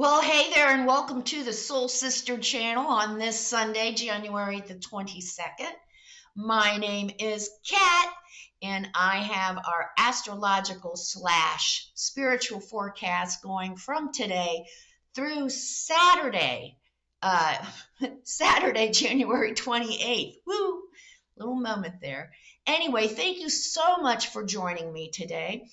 Well, hey there, and welcome to the Soul Sister channel on this Sunday, January the 22nd. My name is Kat, and I have our astrological / spiritual forecast going from today through Saturday, Saturday, January 28th. Woo! Little moment there. Anyway, thank you so much for joining me today.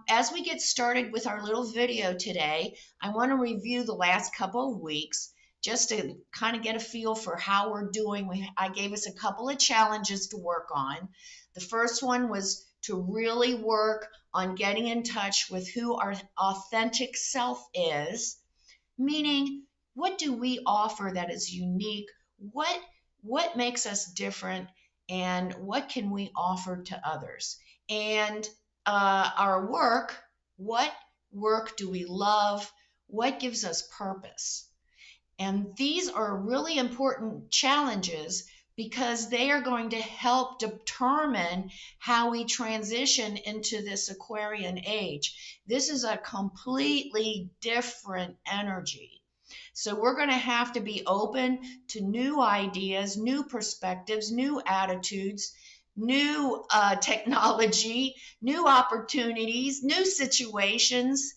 As we get started with our little video today, I want to review the last couple of weeks just to kind of get a feel for how we're doing. I gave us a couple of challenges to work on. The first one was to really work on getting in touch with who our authentic self is, meaning what do we offer that is unique? What makes us different, and what can we offer to others? And our work, what work do we love? What gives us purpose? And these are really important challenges because they are going to help determine how we transition into this Aquarian age. This is a completely different energy. So we're going to have to be open to new ideas, new perspectives, new attitudes, new technology, new opportunities, new situations.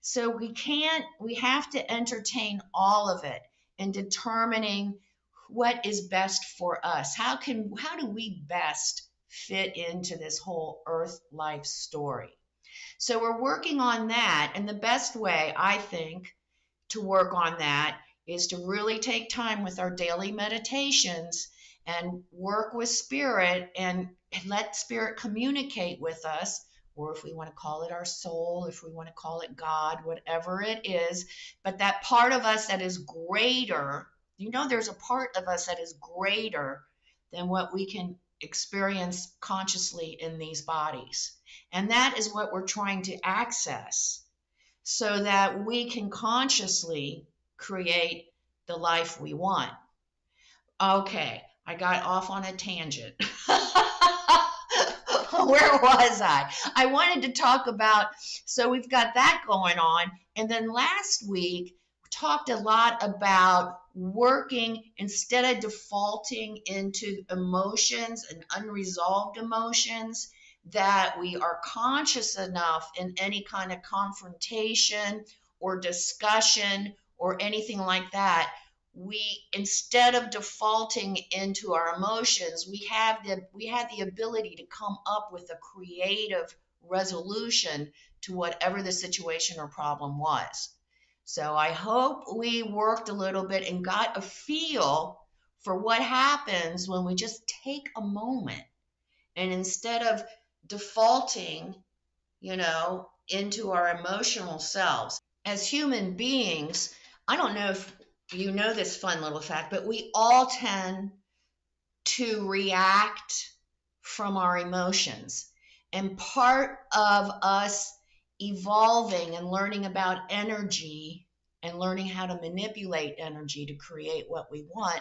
So we have to entertain all of it in determining what is best for us. How do we best fit into this whole Earth life story? So we're working on that, and the best way, I think, to work on that is to really take time with our daily meditations and work with spirit and let spirit communicate with us, or if we want to call it our soul, if we want to call it God, whatever it is. But that part of us that is greater, there's a part of us that is greater than what we can experience consciously in these bodies. And that is what we're trying to access so that we can consciously create the life we want. Okay, I got off on a tangent. Where was I? I wanted to talk about, so we've got that going on. And then last week, we talked a lot about working instead of defaulting into emotions and unresolved emotions, that we are conscious enough in any kind of confrontation or discussion or anything like that. Instead of defaulting into our emotions, we had the ability to come up with a creative resolution to whatever the situation or problem was. So I hope we worked a little bit and got a feel for what happens when we just take a moment and instead of defaulting, into our emotional selves. As human beings, I don't know if you know this fun little fact, but we all tend to react from our emotions. And part of us evolving and learning about energy and learning how to manipulate energy to create what we want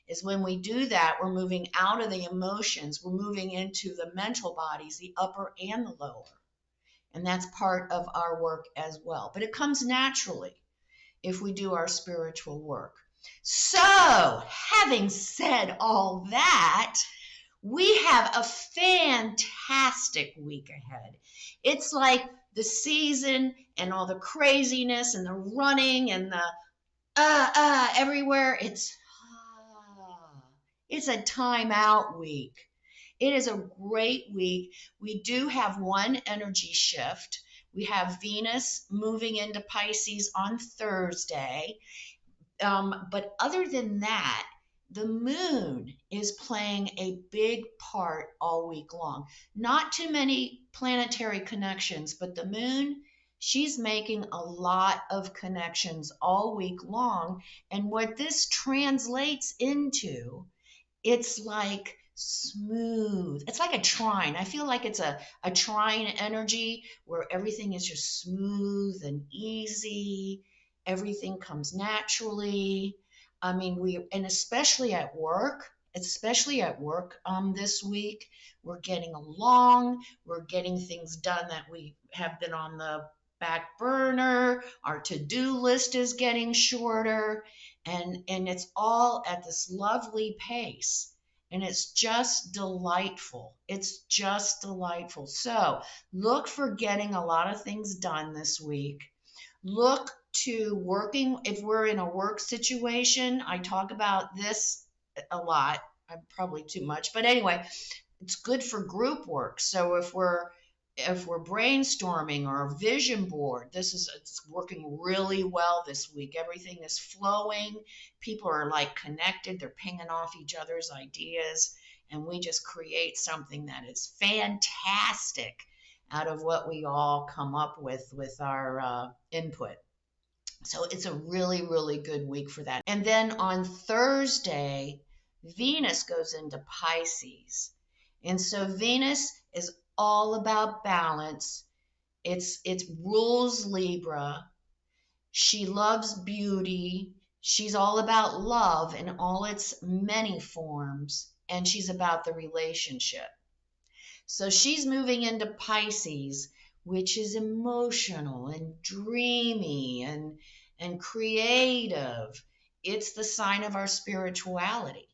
is when we do that, we're moving out of the emotions, we're moving into the mental bodies, the upper and the lower. And that's part of our work as well. But it comes naturally if we do our spiritual work. So, having said all that, we have a fantastic week ahead. It's like the season and all the craziness and the running and the everywhere. It's a time out week. It is a great week. We do have one energy shift. We have Venus moving into Pisces on Thursday. But other than that, the moon is playing a big part all week long. Not too many planetary connections, but the moon, she's making a lot of connections all week long. And what this translates into, it's like smooth. It's like a trine. I feel like it's a trine energy where everything is just smooth and easy. Everything comes naturally. I mean, and especially at work this week, we're getting along. We're getting things done that we have been on the back burner. Our to-do list is getting shorter, and it's all at this lovely pace. And it's just delightful. It's just delightful. So look for getting a lot of things done this week. Look to working, if we're in a work situation, I talk about this a lot. I'm probably too much, but anyway, it's good for group work. So if we're brainstorming or a vision board, it's working really well this week. Everything is flowing. People are like connected. They're pinging off each other's ideas, and we just create something that is fantastic out of what we all come up with our input. So it's a really, really good week for that. And then on Thursday, Venus goes into Pisces. And so Venus is all about balance. It rules Libra. She loves beauty. She's all about love in all its many forms. And she's about the relationship. So she's moving into Pisces, which is emotional and dreamy and creative. It's the sign of our spirituality.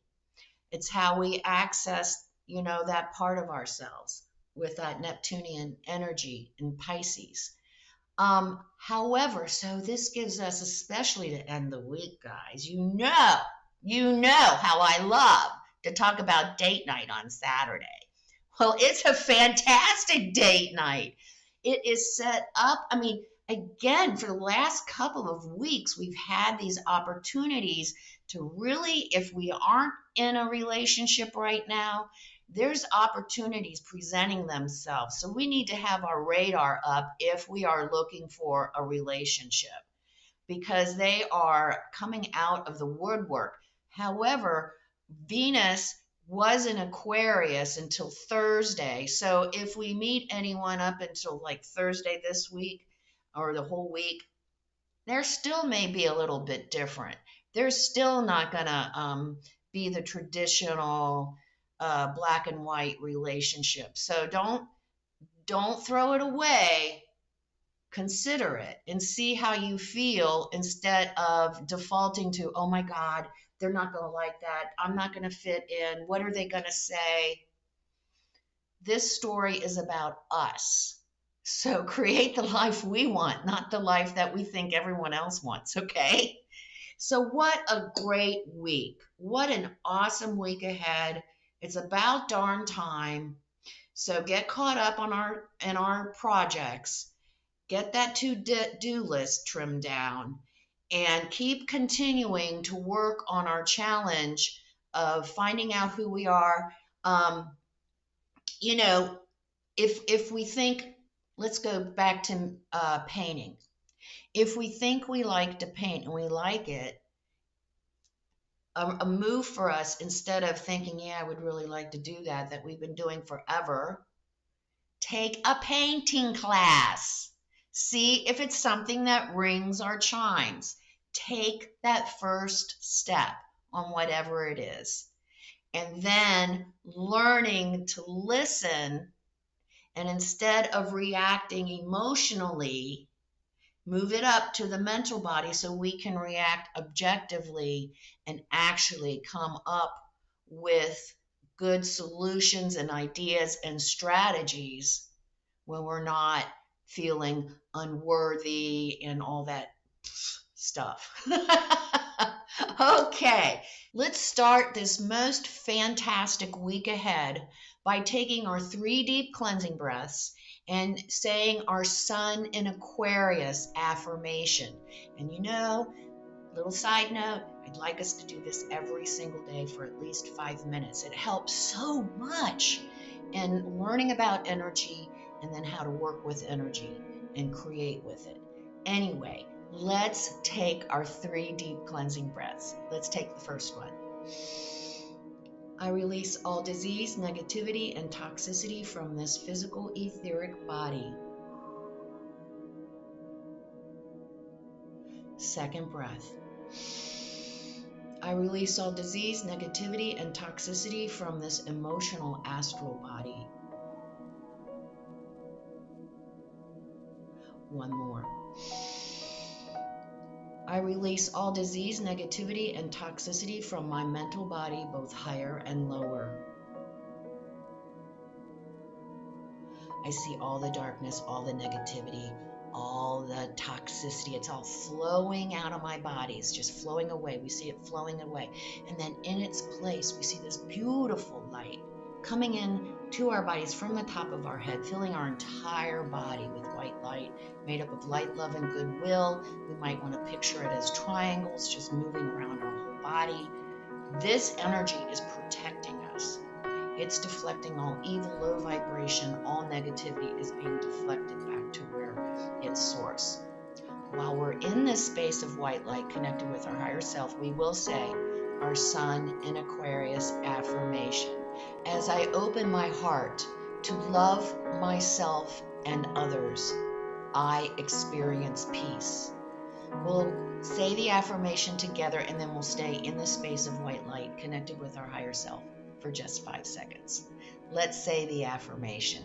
It's how we access, that part of ourselves with that Neptunian energy in Pisces. However, so this gives us, especially to end the week, guys, you know how I love to talk about date night on Saturday. Well, it's a fantastic date night. It is set up. I mean, again, for the last couple of weeks, we've had these opportunities to really, if we aren't in a relationship right now, there's opportunities presenting themselves. So we need to have our radar up if we are looking for a relationship, because they are coming out of the woodwork. However, Venus was in Aquarius until Thursday. So if we meet anyone up until like Thursday this week or the whole week, there still may be a little bit different. They're still not going to be the traditional black and white relationship. So don't throw it away. Consider it and see how you feel instead of defaulting to, oh my God, they're not going to like that. I'm not going to fit in. What are they going to say? This story is about us. So create the life we want, not the life that we think everyone else wants, okay? So what a great week. What an awesome week ahead. It's about darn time. So get caught up on our projects. Get that to-do list trimmed down and keep continuing to work on our challenge of finding out who we are. If we think, let's go back to painting. If we think we like to paint and we like it, a move for us, instead of thinking, yeah, I would really like to do that we've been doing forever, take a painting class. See if it's something that rings our chimes. Take that first step on whatever it is. And then learning to listen, and instead of reacting emotionally, move it up to the mental body so we can react objectively and actually come up with good solutions and ideas and strategies when we're not feeling unworthy and all that stuff. Okay, let's start this most fantastic week ahead by taking our 3 deep cleansing breaths and saying our Sun in Aquarius affirmation. And little side note, I'd like us to do this every single day for at least 5 minutes. It helps so much in learning about energy and then how to work with energy and create with it. Anyway, let's take our 3 deep cleansing breaths. Let's take the first one. I release all disease, negativity, and toxicity from this physical etheric body. Second breath. I release all disease, negativity, and toxicity from this emotional astral body. One more. I release all disease, negativity, and toxicity from my mental body, both higher and lower. I see all the darkness, all the negativity, all the toxicity. It's all flowing out of my body. It's just flowing away. We see it flowing away. And then in its place, we see this beautiful light coming in to our bodies from the top of our head, filling our entire body with white light, made up of light, love, and goodwill. We might want to picture it as triangles just moving around our whole body. This energy is protecting us. It's deflecting all evil, low vibration, all negativity is being deflected back to where its source. While we're in this space of white light connected with our higher self, we will say our Sun in Aquarius affirmation. As I open my heart to love myself and others, I experience peace. We'll say the affirmation together and then we'll stay in the space of white light connected with our higher self for just 5 seconds. Let's say the affirmation.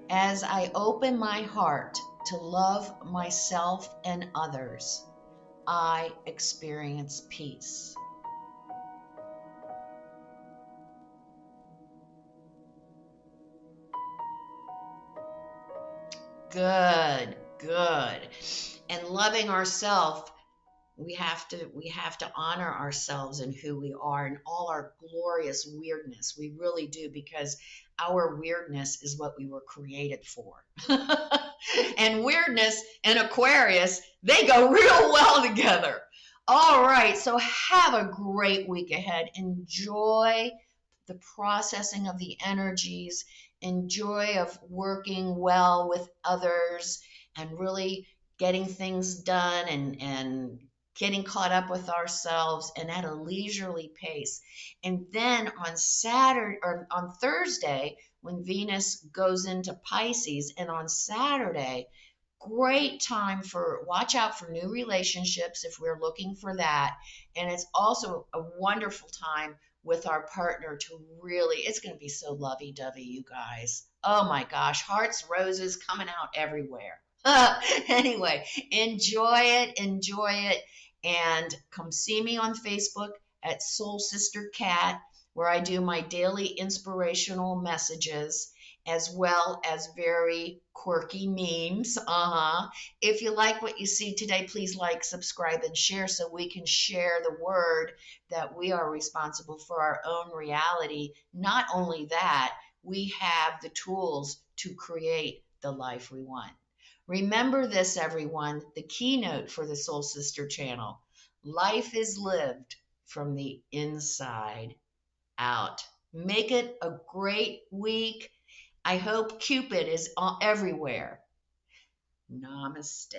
As I open my heart to love myself and others, I experience peace. Good, good. And loving ourselves, we have to honor ourselves and who we are and all our glorious weirdness. We really do, because our weirdness is what we were created for. And weirdness and Aquarius, they go real well together. All right, so have a great week ahead. Enjoy the processing of the energies, enjoy of working well with others and really getting things done and getting caught up with ourselves and at a leisurely pace. And then on Saturday or on Thursday, when Venus goes into Pisces, and on Saturday, great time for watch out for new relationships if we're looking for that. And it's also a wonderful time with our partner to really, it's going to be so lovey-dovey, you guys. Oh my gosh, hearts, roses coming out everywhere. Anyway, enjoy it, and come see me on Facebook at Soul Sister Cat, where I do my daily inspirational messages as well as very quirky memes. If you like what you see today, please like, subscribe, and share so we can share the word that we are responsible for our own reality. Not only that, we have the tools to create the life we want. Remember this, everyone, the keynote for the Soul Sister channel. Life is lived from the inside out. Make it a great week. I hope Cupid is everywhere. Namaste.